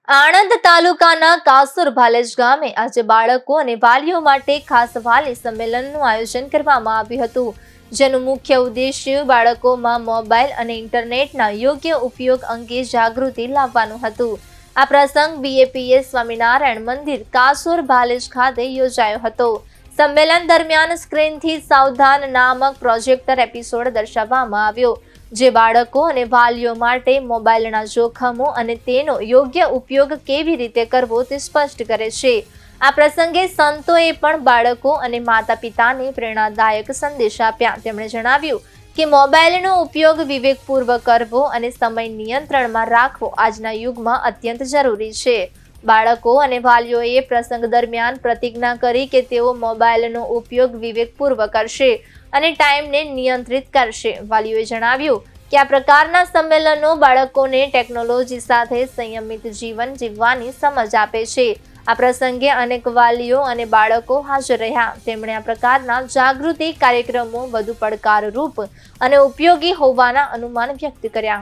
આણંદ તાલુકાના કાસુર ભાલેજ ગામે આજે બાળકો અને વાલીઓ માટે ખાસ વાલી સંમેલનનું આયોજન કરવામાં આવ્યું હતું, જેનું મુખ્ય ઉદ્દેશ્ય બાળકોમાં મોબાઈલ અને ઇન્ટરનેટના યોગ્ય ઉપયોગ અંગે જાગૃતિ લાવવાનું હતું. આ પ્રસંગ BAPS સ્વામિનારાયણ મંદિર કાસુર ભાલેજ ખાતે યોજાયો હતો. સંમેલન દરમિયાન સ્ક્રીનથી સાવધાન નામક પ્રોજેક્ટર એપિસોડ દર્શાવવામાં આવ્યો, જે બાળકો અને વાલીઓ માટે મોબાઈલના જોખમો અને તેનો યોગ્ય ઉપયોગ કેવી રીતે કરવો તે સ્પષ્ટ કરે છે. આ પ્રસંગે સંતોએ પણ બાળકો અને માતા-પિતાને પ્રેરણાદાયક સંદેશ આપ્યા. તેમણે જણાવ્યું કે મોબાઈલનો ઉપયોગ વિવેકપૂર્વક કરવો અને સમય નિયંત્રણમાં રાખવો આજના યુગમાં અત્યંત જરૂરી છે. બાળકો અને વાલીઓએ પ્રસંગ દરમિયાન પ્રતિજ્ઞા કરી કે તેઓ મોબાઈલનો ઉપયોગ વિવેકપૂર્વક કરશે અને ટાઈમને નિયંત્રિત કરશે. વાલીઓએ જણાવ્યું કે આ પ્રકારના સંમેલનો બાળકોને ટેકનોલોજી સાથે સંયમિત જીવન જીવવાની સમજ આપે છે. આ પ્રસંગે અનેક વાલીઓ અને બાળકો હાજર રહ્યા. તેમણે આ પ્રકારના જાગૃતિ કાર્યક્રમો વધુ પડકારરૂપ અને ઉપયોગી હોવાના અનુમાન વ્યક્ત કર્યા.